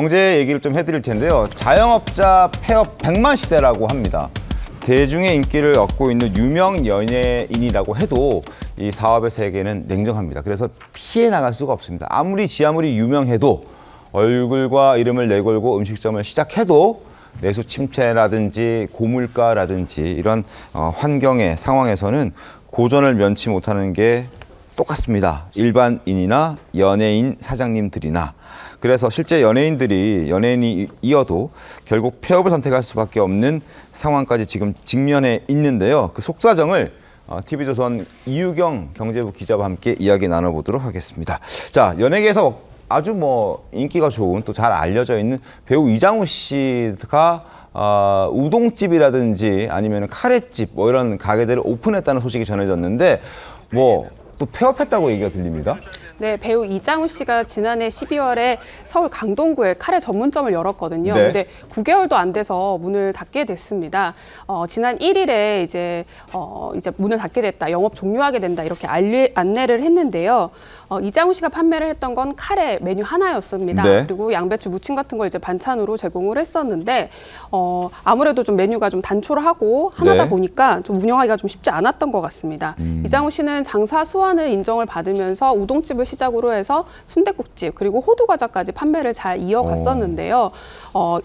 경제 얘기를 좀 해드릴 텐데요. 자영업자 폐업 100만 시대라고 합니다. 대중의 인기를 얻고 있는 유명 연예인이라고 해도 이 사업의 세계는 냉정합니다. 그래서 피해 나갈 수가 없습니다. 아무리 유명해도 얼굴과 이름을 내걸고 음식점을 시작해도 내수 침체라든지 고물가라든지 이런 환경의 상황에서는 고전을 면치 못하는 게 똑같습니다. 일반인이나 연예인 사장님들이나. 그래서 실제 연예인이어도 결국 폐업을 선택할 수밖에 없는 상황까지 지금 직면해 있는데요. 그 속사정을 TV조선 이유경 경제부 기자와 함께 이야기 나눠보도록 하겠습니다. 자, 연예계에서 아주 인기가 좋은 또 잘 알려져 있는 배우 이장우 씨가 우동집이라든지 아니면 카레집 이런 가게들을 오픈했다는 소식이 전해졌는데 또 폐업했다고 얘기가 들립니다. 네, 배우 이장우 씨가 지난해 12월에 서울 강동구에 카레 전문점을 열었거든요. 네. 근데 9개월도 안 돼서 문을 닫게 됐습니다. 지난 1일에 이제 문을 닫게 됐다, 영업 종료하게 된다 이렇게 안내를 했는데요. 이장우 씨가 판매를 했던 건 카레 메뉴 하나였습니다. 네. 그리고 양배추 무침 같은 걸 이제 반찬으로 제공을 했었는데 아무래도 좀 메뉴가 좀 단촐하고 하나다 네. 보니까 좀 운영하기가 좀 쉽지 않았던 것 같습니다. 이장우 씨는 장사 수완을 인정을 받으면서 우동집을 시작으로 해서 순댓국집 그리고 호두과자까지 판매를 잘 이어갔었는데요.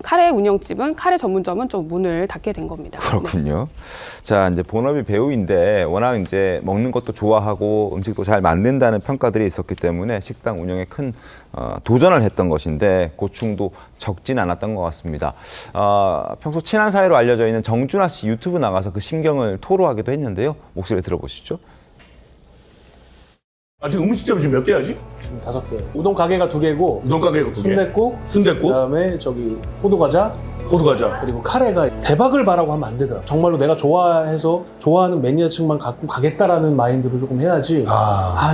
카레 운영집은 카레 전문점은 좀 문을 닫게 된 겁니다. 그렇군요. 자, 이제 본업이 배우인데 워낙 이제 먹는 것도 좋아하고 음식도 잘 만든다는 평가들이 있었기 때문에 식당 운영에 큰 도전을 했던 것인데 고충도 적진 않았던 것 같습니다. 평소 친한 사이로 알려져 있는 정준하 씨 유튜브 나가서 그 심경을 토로하기도 했는데요. 목소리 들어보시죠. 지금 음식점 지금 몇 개야지? 지금 5개. 우동 가게가 2개고, 우동 가게가 2개. 순댓국, 어? 그다음에 호두과자, 호두과자. 그리고 카레가 대박을 바라고 하면 안 되더라. 정말로 내가 좋아하는 매니아층만 갖고 가겠다라는 마인드로 조금 해야지.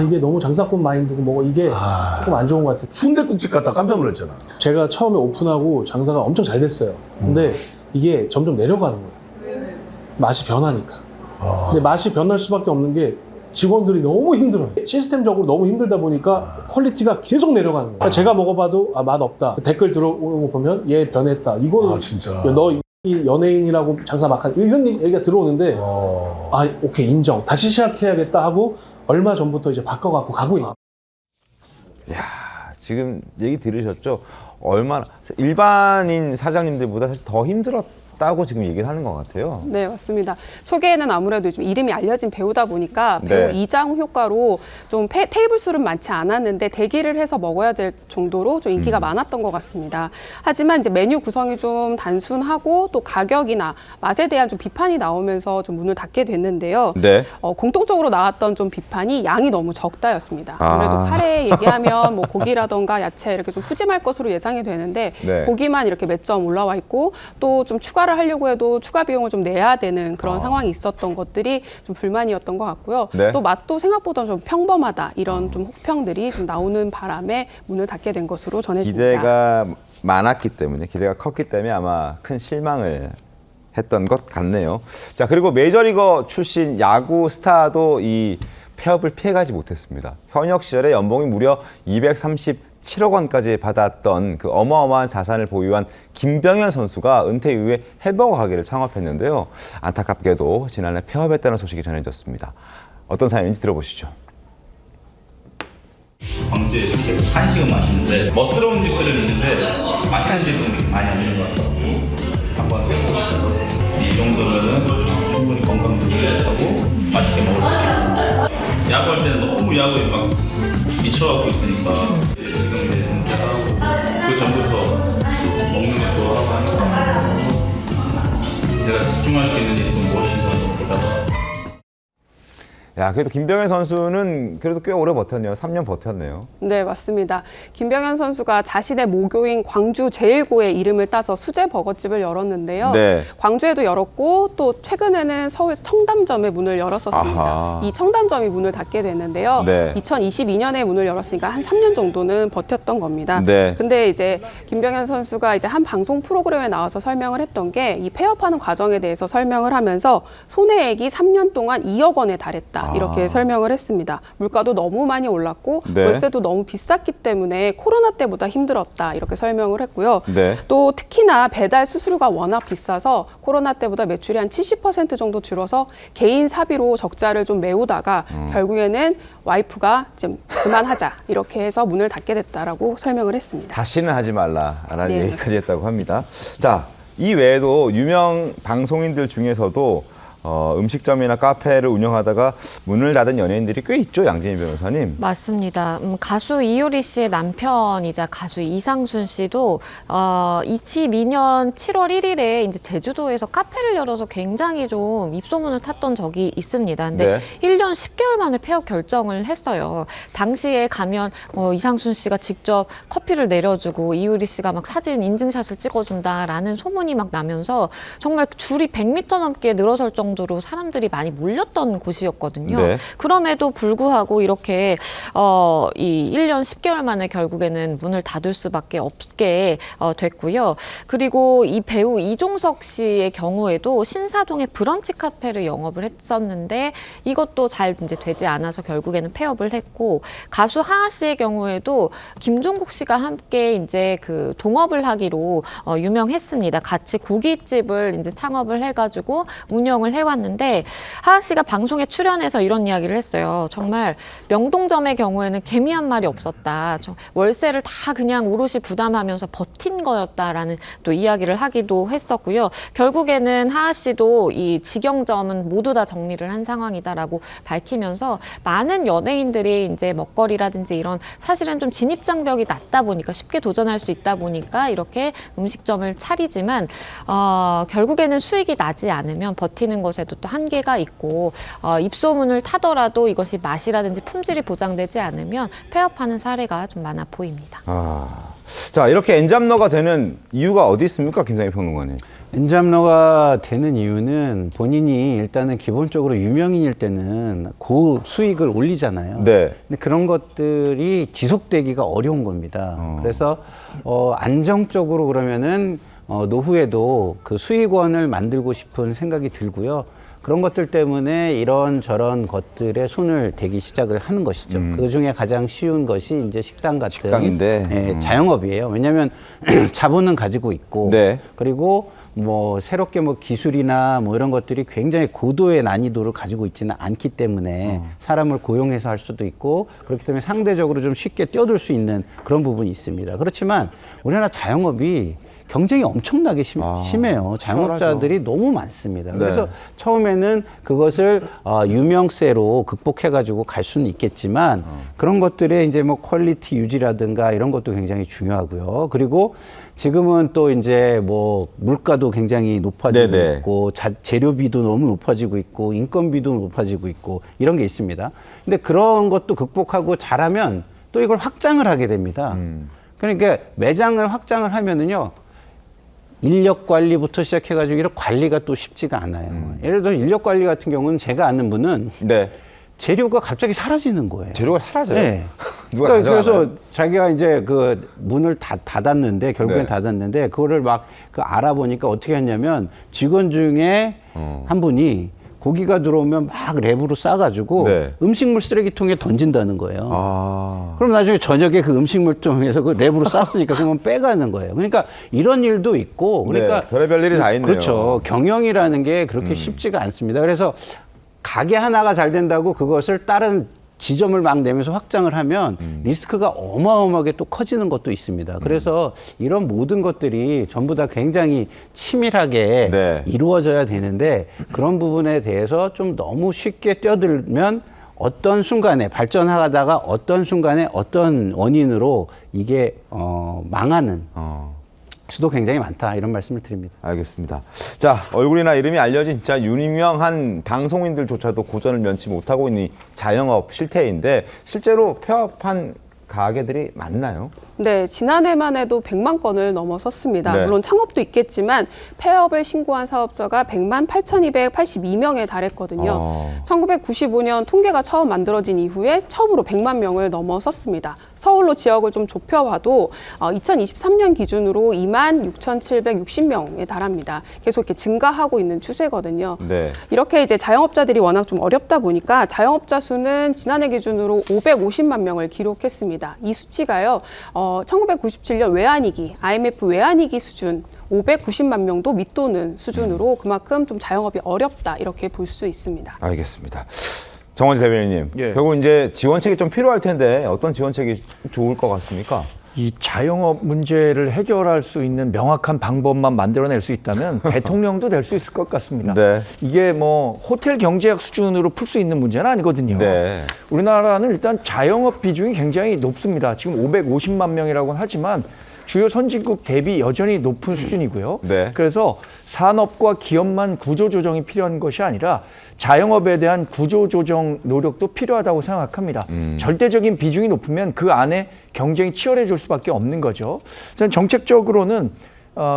이게 너무 장사꾼 마인드고 이게 조금 안 좋은 것 같아요. 순댓국집 갔다 깜짝 놀랐잖아. 제가 처음에 오픈하고 장사가 엄청 잘 됐어요. 근데 이게 점점 내려가는 거예요. 맛이 변하니까. 근데 맛이 변할 수밖에 없는 게 직원들이 너무 힘들어요. 시스템적으로 너무 힘들다 보니까 퀄리티가 계속 내려가는 거예요. 제가 먹어봐도 맛 없다. 댓글 들어오는 거 보면 얘 변했다. 이거 진짜. 너 연예인이라고 장사 막 하는 이런 얘기가 들어오는데 오케이 인정. 다시 시작해야겠다 하고 얼마 전부터 이제 바꿔갖고 가고 있어요. 야, 지금 얘기 들으셨죠? 얼마나 일반인 사장님들보다 사실 더 힘들었다고 지금 얘기를 하는 것 같아요. 네, 맞습니다. 초기에는 아무래도 좀 이름이 알려진 배우다 보니까 배우 이장우 효과로 좀 테이블 수는 많지 않았는데 대기를 해서 먹어야 될 정도로 좀 인기가 많았던 것 같습니다. 하지만 이제 메뉴 구성이 좀 단순하고 또 가격이나 맛에 대한 좀 비판이 나오면서 좀 문을 닫게 됐는데요. 네. 공통적으로 나왔던 좀 비판이 양이 너무 적다였습니다. 아무래도 카레 얘기하면 고기라던가 야채 이렇게 좀 푸짐할 것으로 예상이 되는데 네. 고기만 이렇게 몇 점 올라와 있고 또 좀 추가를 하려고 해도 추가 비용을 좀 내야 되는 그런 상황이 있었던 것들이 좀 불만이었던 것 같고요. 네. 또 맛도 생각보다 좀 평범하다 이런 좀 혹평들이 좀 나오는 바람에 문을 닫게 된 것으로 전해집니다. 기대가 많았기 때문에 기대가 컸기 때문에 아마 큰 실망을 했던 것 같네요. 자, 그리고 메이저리거 출신 야구 스타도 이 폐업을 피해가지 못했습니다. 현역 시절에 연봉이 무려 237억 원까지 받았던 그 어마어마한 자산을 보유한 김병현 선수가 은퇴 이후에 햄버거 가게를 창업했는데요. 안타깝게도 지난해 폐업했다는 소식이 전해졌습니다. 어떤 사연인지 들어보시죠. 광주에 이렇게 한식은 맛있는데 멋스러운 집들은 있는데 맛있는 집은 많이 없는 것 같아요. 한번 해보고 이 정도면은 충분히 건강도 유지하고 맛있게 먹을 수 있고 야구할 때는 너무 야구에 막 미쳐갖고 있으니까 지금 이제 은퇴하고 그 전부터 먹는 거 좋아하고 하니까 내가 집중할 수 있는 일이 무엇인가 보다가 야, 그래도 김병현 선수는 그래도 꽤 오래 버텼네요. 3년 버텼네요. 네, 맞습니다. 김병현 선수가 자신의 모교인 광주 제일고의 이름을 따서 수제 버거집을 열었는데요. 네. 광주에도 열었고 또 최근에는 서울 청담점에 문을 열었었습니다. 아하. 이 청담점이 문을 닫게 됐는데요. 네. 2022년에 문을 열었으니까 한 3년 정도는 버텼던 겁니다. 네. 근데 이제 김병현 선수가 이제 한 방송 프로그램에 나와서 설명을 했던 게 이 폐업하는 과정에 대해서 설명을 하면서 손해액이 3년 동안 2억 원에 달했다. 폐업한다 이렇게 설명을 했습니다. 물가도 너무 많이 올랐고 네. 월세도 너무 비쌌기 때문에 코로나 때보다 힘들었다 이렇게 설명을 했고요. 네. 또 특히나 배달 수수료가 워낙 비싸서 코로나 때보다 매출이 한 70% 정도 줄어서 개인 사비로 적자를 좀 메우다가 결국에는 와이프가 좀 그만하자 이렇게 해서 문을 닫게 됐다라고 설명을 했습니다. 다시는 하지 말라라는 네. 얘기까지 했다고 합니다. 자, 이 외에도 유명 방송인들 중에서도 음식점이나 카페를 운영하다가 문을 닫은 연예인들이 꽤 있죠, 양진희 변호사님. 맞습니다. 가수 이효리 씨의 남편이자 가수 이상순 씨도 22년 7월 1일에 이제 제주도에서 카페를 열어서 굉장히 좀 입소문을 탔던 적이 있습니다. 근데 네. 1년 10개월 만에 폐업 결정을 했어요. 당시에 가면 이상순 씨가 직접 커피를 내려주고 이효리 씨가 막 사진 인증샷을 찍어준다라는 소문이 막 나면서 정말 줄이 100m 넘게 늘어설 정도로 사람들이 많이 몰렸던 곳이었거든요. 네. 그럼에도 불구하고 이렇게 이 1년 10개월 만에 결국에는 문을 닫을 수밖에 없게 됐고요. 그리고 이 배우 이종석 씨의 경우에도 신사동에 브런치 카페를 영업을 했었는데 이것도 잘 이제 되지 않아서 결국에는 폐업을 했고, 가수 하하 씨의 경우에도 김종국 씨가 함께 이제 그 동업을 하기로 유명했습니다. 같이 고깃집을 이제 창업을 해가지고 운영을 해왔는데, 하하 씨가 방송에 출연해서 이런 이야기를 했어요. 정말 명동점의 경우에는 개미 한 마리 없었다. 월세를 다 그냥 오롯이 부담하면서 버틴 거였다라는 또 이야기를 하기도 했었고요. 결국에는 하하 씨도 이 직영점은 모두 다 정리를 한 상황이다라고 밝히면서 많은 연예인들이 이제 먹거리라든지 이런 사실은 좀 진입장벽이 낮다 보니까 쉽게 도전할 수 있다 보니까 이렇게 음식점을 차리지만 결국에는 수익이 나지 않으면 버티는 것에도 또 한계가 있고 입소문을 타더라도 이것이 맛이라든지 품질이 보장되지 않으면 폐업하는 사례가 좀 많아 보입니다. 자, 이렇게 엔잡러가 되는 이유가 어디 있습니까, 김상희 평론가님? 엔잡러가 되는 이유는 본인이 일단은 기본적으로 유명인일 때는 고수익을 올리잖아요. 네. 근데 그런 것들이 지속되기가 어려운 겁니다. 그래서 안정적으로 그러면은 노후에도 그 수익원을 만들고 싶은 생각이 들고요. 그런 것들 때문에 이런저런 것들에 손을 대기 시작을 하는 것이죠. 그 중에 가장 쉬운 것이 이제 식당 같은 식당인데. 자영업이에요. 왜냐하면 자본은 가지고 있고, 네. 그리고 뭐 새롭게 뭐 기술이나 뭐 이런 것들이 굉장히 고도의 난이도를 가지고 있지는 않기 때문에 사람을 고용해서 할 수도 있고, 그렇기 때문에 상대적으로 좀 쉽게 뛰어들 수 있는 그런 부분이 있습니다. 그렇지만 우리나라 자영업이 경쟁이 엄청나게 심해요. 자영업자들이 너무 많습니다. 네. 그래서 처음에는 그것을 유명세로 극복해가지고 갈 수는 있겠지만 그런 것들의 이제 뭐 퀄리티 유지라든가 이런 것도 굉장히 중요하고요. 그리고 지금은 또 이제 뭐 물가도 굉장히 높아지고 네네. 있고 재료비도 너무 높아지고 있고 인건비도 높아지고 있고 이런 게 있습니다. 근데 그런 것도 극복하고 잘하면 또 이걸 확장을 하게 됩니다. 그러니까 매장을 확장을 하면은요. 인력 관리부터 시작해가지고 이런 관리가 또 쉽지가 않아요. 예를 들어 인력 관리 같은 경우는 제가 아는 분은 네. 재료가 갑자기 사라지는 거예요. 재료가 사라져요? 네. 누가 그러니까 가져가나요? 그래서 자기가 이제 그 문을 닫았는데 결국엔 네. 닫았는데 그거를 막 그 알아보니까 어떻게 했냐면 직원 중에 한 분이 고기가 들어오면 막 랩으로 싸가지고 네. 음식물 쓰레기통에 던진다는 거예요. 아. 그럼 나중에 저녁에 그 음식물통에서 그 랩으로 쌌으니까 그러면 빼가는 거예요. 그러니까 이런 일도 있고, 그러니까 네, 별의별 일이 다 있네요. 그렇죠. 경영이라는 게 그렇게 쉽지가 않습니다. 그래서 가게 하나가 잘 된다고 그것을 다른 지점을 막 내면서 확장을 하면 리스크가 어마어마하게 또 커지는 것도 있습니다. 그래서 이런 모든 것들이 전부 다 굉장히 치밀하게 네. 이루어져야 되는데 그런 부분에 대해서 좀 너무 쉽게 뛰어들면 어떤 순간에 발전하다가 어떤 순간에 어떤 원인으로 이게 망하는 수도 굉장히 많다, 이런 말씀을 드립니다. 알겠습니다. 자, 얼굴이나 이름이 알려진 진짜 유명한 방송인들조차도 고전을 면치 못하고 있는 이 자영업 실태인데 실제로 폐업한 가게들이 많나요? 네, 지난해만 해도 100만 건을 넘어섰습니다. 네. 물론 창업도 있겠지만 폐업을 신고한 사업자가 100만 8,282명에 달했거든요. 1995년 통계가 처음 만들어진 이후에 처음으로 100만 명을 넘어섰습니다. 서울로 지역을 좀 좁혀봐도 2023년 기준으로 2만 6,760명에 달합니다. 계속 이렇게 증가하고 있는 추세거든요. 네. 이렇게 이제 자영업자들이 워낙 좀 어렵다 보니까 자영업자 수는 지난해 기준으로 550만 명을 기록했습니다. 이 수치가요, 1997년 외환위기, IMF 외환위기 수준 590만 명도 밑도는 수준으로 그만큼 좀 자영업이 어렵다 이렇게 볼 수 있습니다. 알겠습니다. 정원지 대변인님, 예. 결국 이제 지원책이 좀 필요할 텐데 어떤 지원책이 좋을 것 같습니까? 이 자영업 문제를 해결할 수 있는 명확한 방법만 만들어낼 수 있다면 대통령도 될 수 있을 것 같습니다. 네. 이게 뭐 호텔 경제학 수준으로 풀 수 있는 문제는 아니거든요. 네. 우리나라는 일단 자영업 비중이 굉장히 높습니다. 지금 550만 명이라고는 하지만 주요 선진국 대비 여전히 높은 수준이고요. 네. 그래서 산업과 기업만 구조조정이 필요한 것이 아니라 자영업에 대한 구조조정 노력도 필요하다고 생각합니다. 절대적인 비중이 높으면 그 안에 경쟁이 치열해질 수밖에 없는 거죠. 저는 정책적으로는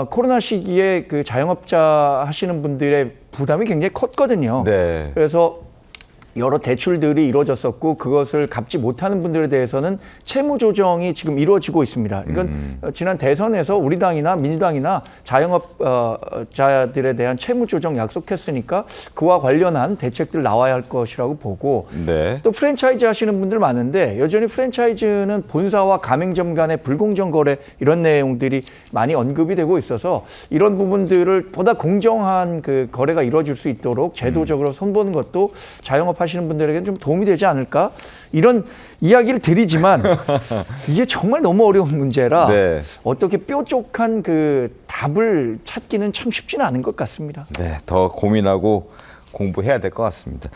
코로나 시기에 그 자영업자 하시는 분들의 부담이 굉장히 컸거든요. 네. 그래서 여러 대출들이 이루어졌었고 그것을 갚지 못하는 분들에 대해서는 채무 조정이 지금 이루어지고 있습니다. 이건 지난 대선에서 우리 당이나 민주당이나 자영업자들에 대한 채무 조정 약속했으니까 그와 관련한 대책들 나와야 할 것이라고 보고 네. 또 프랜차이즈 하시는 분들 많은데 여전히 프랜차이즈는 본사와 가맹점 간의 불공정 거래 이런 내용들이 많이 언급이 되고 있어서 이런 부분들을 보다 공정한 그 거래가 이루어질 수 있도록 제도적으로 손보는 것도 자영업 하시는 분들에게는 좀 도움이 되지 않을까? 이런 이야기를 드리지만 이게 정말 너무 어려운 문제라 네. 어떻게 뾰족한 그 답을 찾기는 참 쉽지는 않은 것 같습니다. 네, 더 고민하고 공부해야 될 것 같습니다.